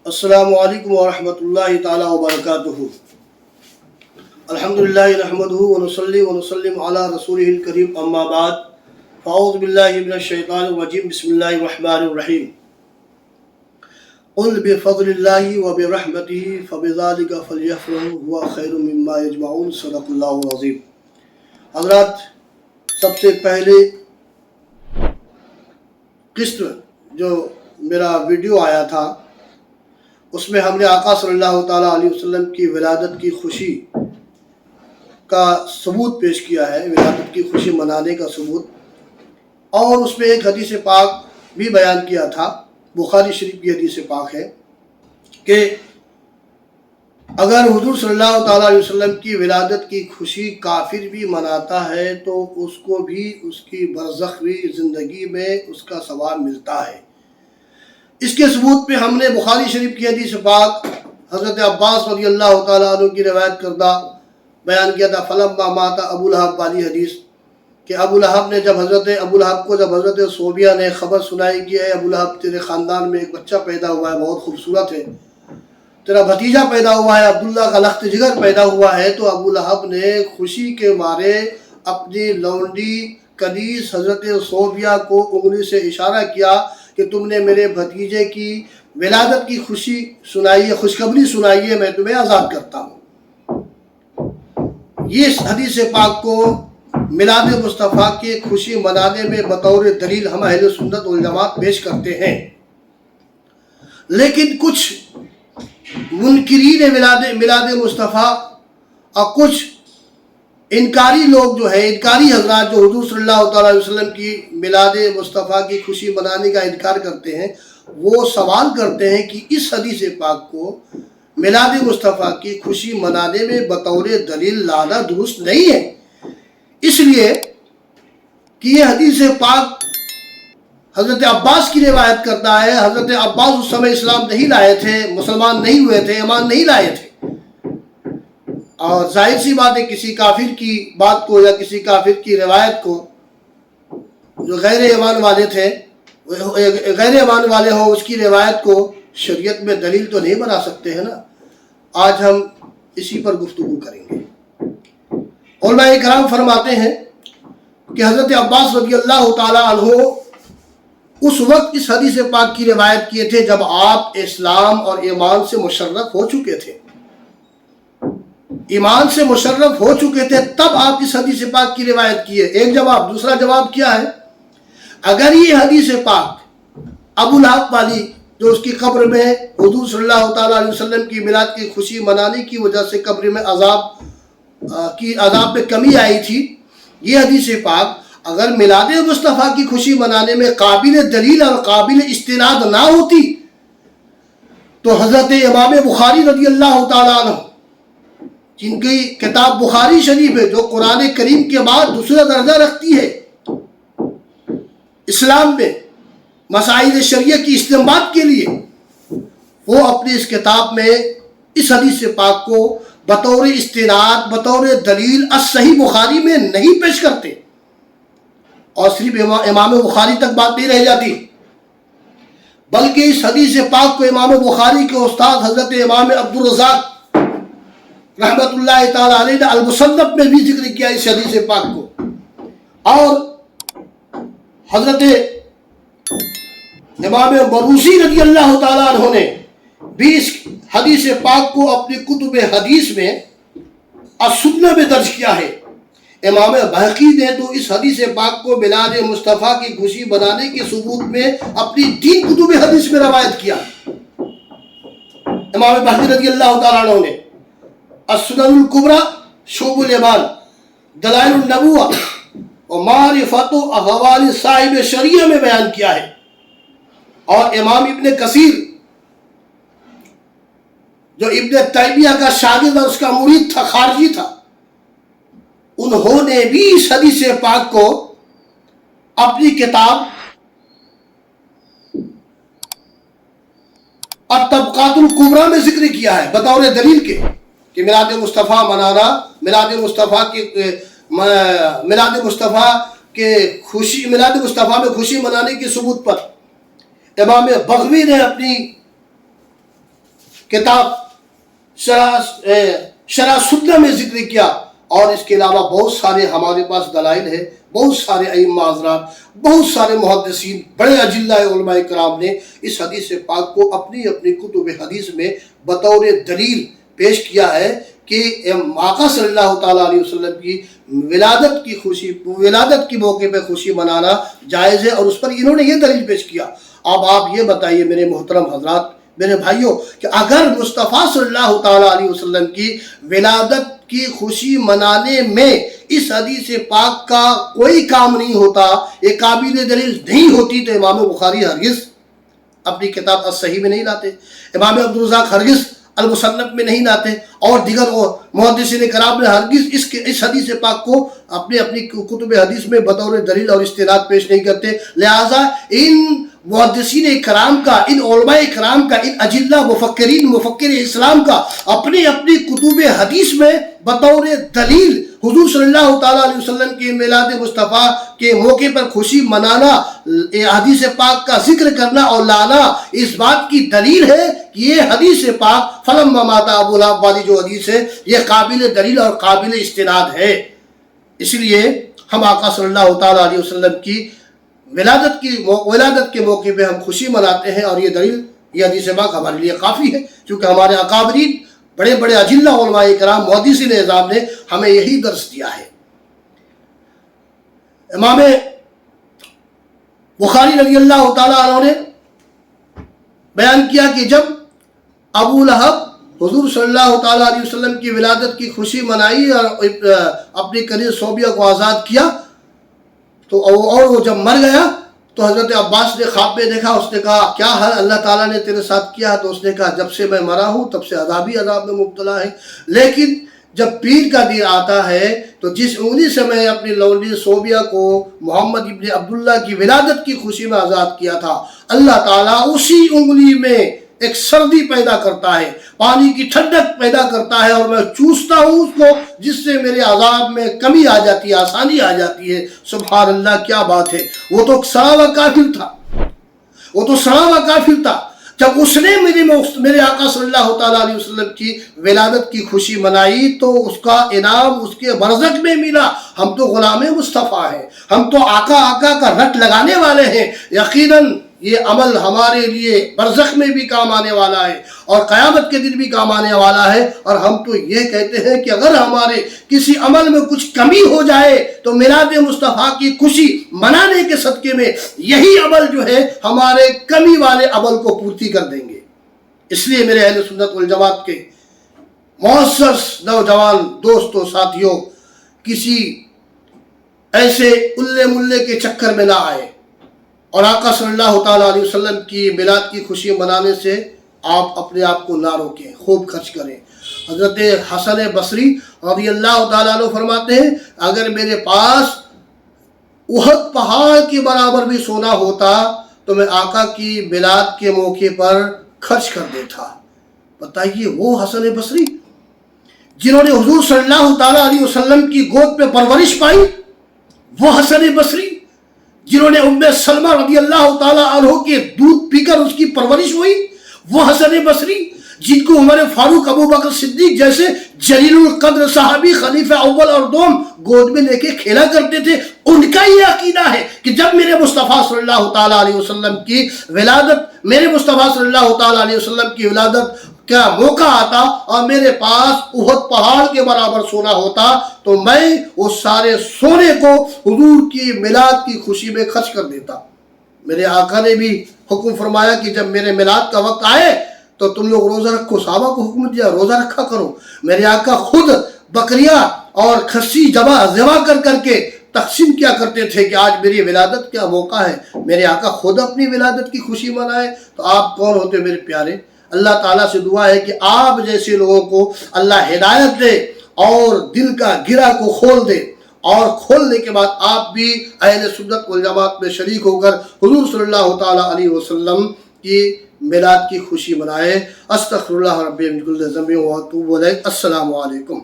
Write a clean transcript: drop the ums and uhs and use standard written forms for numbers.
السلام علیکم ورحمۃ اللہ تعالی وبرکاتہ۔ الحمدللہ نحمدہ ونصلی ونسلم علی رسولہ الکریم، اما بعد فاعوذ باللہ من الشیطان الرجیم، بسم اللہ الرحمن الرحیم۔ قل بفضل اللہ وبرحمتہ فبذلک فلیفرحوا هو خیر مما یجمعون، صدق اللہ العظیم۔ حضرات، سب سے پہلے قسط جو میرا ویڈیو آیا تھا اس میں ہم نے آقا صلی اللہ تعالیٰ علیہ وسلم کی ولادت کی خوشی کا ثبوت پیش کیا ہے، ولادت کی خوشی منانے کا ثبوت، اور اس میں ایک حدیث پاک بھی بیان کیا تھا، بخاری شریف کی حدیث پاک ہے کہ اگر حضور صلی اللہ تعالیٰ علیہ وسلم کی ولادت کی خوشی کافر بھی مناتا ہے تو اس کو بھی اس کی برزخی زندگی میں اس کا ثواب ملتا ہے۔ اس کے ثبوت پہ ہم نے بخاری شریف کی حدیث پاک حضرت عباس رضی اللہ تعالیٰ عنہ کی روایت کردہ بیان کیا تھا، فلما مات ابو لہب والی حدیث، کہ ابو لہب نے جب حضرت صوبیہ نے خبر سنائی کہ اے ابو لہب، تیرے خاندان میں ایک بچہ پیدا ہوا ہے، بہت خوبصورت ہے، تیرا بھتیجا پیدا ہوا ہے، عبداللہ کا لخت جگر پیدا ہوا ہے، تو ابو لہب نے خوشی کے مارے اپنی لونڈی کنیز حضرت صوبیہ کو انگلی سے اشارہ کیا کہ تم نے میرے بھتیجے کی ولادت کی خوشی سنائی ہے، خوشخبری سنائی ہے، میں تمہیں آزاد کرتا ہوں۔ یہ حدیث پاک کو میلاد مصطفیٰ کی خوشی منانے میں بطور دلیل ہم اہل سنت والجماعت پیش کرتے ہیں، لیکن کچھ منکرین میلاد مصطفیٰ اور کچھ انکاری لوگ جو ہیں، انکاری حضرات جو حضور صلی اللہ تعالیٰ علیہ وسلم کی میلاد مصطفیٰ کی خوشی منانے کا انکار کرتے ہیں، وہ سوال کرتے ہیں کہ اس حدیث پاک کو میلاد مصطفیٰ کی خوشی منانے میں بطور دلیل لانا درست نہیں ہے، اس لیے کہ یہ حدیث پاک حضرت عباس کی روایت کرتا ہے۔ حضرت عباس اس سمے اسلام نہیں لائے تھے، مسلمان نہیں ہوئے تھے، ایمان نہیں لائے تھے، اور ظاہر سی بات ہے کسی کافر کی بات کو یا کسی کافر کی روایت کو جو غیر ایمان والے ہوں اس کی روایت کو شریعت میں دلیل تو نہیں بنا سکتے ہیں نا۔ آج ہم اسی پر گفتگو کریں گے۔ علماء کرام فرماتے ہیں کہ حضرت عباس رضی اللہ تعالیٰ عنہ اس وقت اس حدیث پاک کی روایت کیے تھے جب آپ اسلام اور ایمان سے مشرف ہو چکے تھے، ایمان سے مشرف ہو چکے تھے، تب آپ اس حدیث پاک کی روایت کیے۔ ایک جواب۔ دوسرا جواب کیا ہے؟ اگر یہ حدیث پاک ابو لہب والی جو اس کی قبر میں حضور صلی اللہ تعالیٰ علیہ وسلم کی میلاد کی خوشی منانے کی وجہ سے قبر میں عذاب میں کمی آئی تھی، یہ حدیث پاک اگر میلاد مصطفیٰ کی خوشی منانے میں قابل دلیل اور قابل استناد نہ ہوتی تو حضرت امام بخاری رضی اللہ تعالیٰ عنہ، جن کی کتاب بخاری شریف ہے جو قرآن کریم کے بعد دوسرا درجہ رکھتی ہے اسلام میں مسائل شریعہ کی استنباط کے لیے، وہ اپنی اس کتاب میں اس حدیث پاک کو بطور استناد، بطور دلیل الصحیح بخاری میں نہیں پیش کرتے، اور صرف امام بخاری تک بات نہیں رہ جاتی بلکہ اس حدیث پاک کو امام بخاری کے استاد حضرت امام عبدالرزاق رحمت اللہ تعالیٰ علیہ نے المصنف میں بھی ذکر کیا اس حدیث پاک کو، اور حضرت امام بروسی رضی اللہ تعالیٰ عنہ نے بھی اس حدیث پاک کو اپنی کتب حدیث میں السنہ میں درج کیا ہے۔ امام بہقی نے تو اس حدیث پاک کو میلاد مصطفیٰ کی خوشی بنانے کے ثبوت میں اپنی 3 کتب حدیث میں روایت کیا۔ امام بہقی رضی اللہ تعالیٰ عنہ نے السنن الکبریٰ، شعب الایمان، دلائل النبوہ اور معرفت و احوال صاحب شریعہ میں بیان کیا ہے، اور امام ابن کثیر جو ابن تیمیہ کا شاگرد اور اس کا مرید تھا، خارجی تھا، انہوں نے بھی اس حدیث پاک کو اپنی کتاب الطبقات الکبریٰ میں ذکر کیا ہے بطور دلیل کے کہ میلاد مصطفیٰ منانا، میلاد مصطفیٰ میں خوشی منانے کے ثبوت پر امام بغوی نے اپنی کتاب شرح سنہ میں ذکر کیا، اور اس کے علاوہ بہت سارے ہمارے پاس دلائل ہے، بہت سارے ائمہ حضرات، بہت سارے محدثین، بڑے اجلہ علماء کرام نے اس حدیث پاک کو اپنی اپنی کتب حدیث میں بطور دلیل پیش کیا ہے کہ آقا صلی اللہ تعالیٰ علیہ وسلم کی ولادت کی موقع پہ خوشی منانا جائز ہے، اور اس پر انہوں نے یہ دلیل پیش کیا۔ اب آپ یہ بتائیے میرے محترم حضرات، میرے بھائیوں، کہ اگر مصطفیٰ صلی اللہ تعالیٰ علیہ وسلم کی ولادت کی خوشی منانے میں اس حدیث پاک کا کوئی کام نہیں ہوتا، یہ قابل دلیل نہیں ہوتی، تو امام بخاری ہرگز اپنی کتاب الصحیح میں نہیں لاتے، امام عبدالرزاق ہرگز المصنف میں نہیں لاتے، اور دیگر محدثین کرام نے ہرگز اس حدیث پاک کو اپنی کتب حدیث میں بطور دلیل اور استناد پیش نہیں کرتے۔ لہٰذا ان محدثین کرام کا، ان علماء کرام کا، ان اجلہ مفکر اسلام کا اپنی کتب حدیث میں بطور دلیل حضور صلی اللہ تعالیٰ علیہ وسلم کے میلاد مصطفیٰ کے موقع پر خوشی منانا، حدیث پاک کا ذکر کرنا اور لانا، اس بات کی دلیل ہے کہ یہ حدیث پاک فلما مات ابو لہب والی جو حدیث ہے، یہ قابل دلیل اور قابل استناد ہے۔ اس لیے ہم آقا صلی اللہ تعالیٰ علیہ وسلم کی ولادت کے موقع پہ ہم خوشی مناتے ہیں، اور یہ دلیل، یہ حدیث پاک ہمارے لیے کافی ہے، کیونکہ ہمارے اکابرین، بڑے بڑے اجلہ علماء کرام، محدثین اعظام نے ہمیں یہی درس دیا ہے۔ امام بخاری رضی اللہ تعالیٰ عنہ نے بیان کیا کہ جب ابو لہب حضور صلی اللہ تعالیٰ علیہ وسلم کی ولادت کی خوشی منائی اور اپنی کنیز صوبیہ کو آزاد کیا، تو اور وہ جب مر گیا تو حضرت عباس نے خواب میں دیکھا، اس نے کہا کیا حال اللہ تعالیٰ نے تیرے ساتھ کیا؟ تو اس نے کہا جب سے میں مرا ہوں تب سے عذاب میں مبتلا ہے، لیکن جب پیر کا دن آتا ہے تو جس انگلی سے میں اپنی لونڈی صوبیہ کو محمد ابن عبداللہ کی ولادت کی خوشی میں آزاد کیا تھا، اللہ تعالیٰ اسی انگلی میں ایک سردی پیدا کرتا ہے، پانی کی ٹھنڈک پیدا کرتا ہے، اور میں چوستا ہوں اس کو، جس سے میرے عذاب میں کمی آ جاتی ہے، آسانی آ جاتی ہے۔ سبحان اللہ، کیا بات ہے! وہ تو سڑا ہوا کافر تھا، جب اس نے میرے آقا صلی اللہ تعالیٰ علیہ وسلم کی ولادت کی خوشی منائی تو اس کا انعام اس کے برزخ میں ملا۔ ہم تو غلام مصطفیٰ ہیں، ہم تو آقا کا رٹ لگانے والے ہیں، یقیناً یہ عمل ہمارے لیے برزخ میں بھی کام آنے والا ہے اور قیامت کے دن بھی کام آنے والا ہے۔ اور ہم تو یہ کہتے ہیں کہ اگر ہمارے کسی عمل میں کچھ کمی ہو جائے تو میلاد مصطفیٰ کی خوشی منانے کے صدقے میں یہی عمل جو ہے ہمارے کمی والے عمل کو پورتی کر دیں گے۔ اس لیے میرے اہل سنت والجماعت کے معزز نوجوان دوستوں، ساتھیوں، کسی ایسے الے ملے کے چکر میں نہ آئے، اور آقا صلی اللہ تعالیٰ علیہ وسلم کی میلاد کی خوشی منانے سے آپ اپنے آپ کو نہ روکیں، خوب خرچ کریں۔ حضرت حسن بصری رضی اللہ تعالیٰ عنہ فرماتے ہیں اگر میرے پاس احد پہاڑ کے برابر بھی سونا ہوتا تو میں آقا کی میلاد کے موقع پر خرچ کر دیتا۔ بتائیے، وہ حسن بصری جنہوں نے حضور صلی اللہ تعالیٰ علیہ وسلم کی گود پہ پرورش پائی، وہ حسن بصری جنہوں نے ام سلمہ رضی اللہ تعالیٰ عنہ کے دودھ پی کر اس کی پرورش ہوئی، وہ حسن بصری جن کو عمر فاروق، ابو بکر صدیق جیسے جلیل القدر صحابی، خلیفہ اول اور دوم گود میں لے کے کھیلا کرتے تھے، ان کا یہ عقیدہ ہے کہ جب میرے مصطفیٰ صلی اللہ تعالیٰ علیہ وسلم کی ولادت کا موقع آتا اور میرے پاس احد پہاڑ کے برابر سونا ہوتا تو میں اس سارے سونے کو حضور کی میلاد کی خوشی میں خرچ کر دیتا۔ میرے آقا نے بھی حکم فرمایا کہ جب میرے میلاد کا وقت آئے تو تم لوگ روزہ رکھو، صحابہ کو حکم دیا روزہ رکھا کرو۔ میرے آقا خود بکریاں اور کھسی ذبح کر کے تقسیم کیا کرتے تھے کہ آج میری ولادت کا موقع ہے، میرے آقا خود اپنی ولادت کی خوشی منائے، تو آپ کون ہوتے میرے پیارے؟ اللہ تعالیٰ سے دعا ہے کہ آپ جیسے لوگوں کو اللہ ہدایت دے اور دل کا گرہ کو کھول دے، اور کھولنے کے بعد آپ بھی اہل سنت والجماعت میں شریک ہو کر حضور صلی اللہ تعالیٰ علیہ وسلم کی میلاد کی خوشی منائے۔ استغفر اللہ ربی من کل ذنب و اتوب الیہ۔ السلام علیکم۔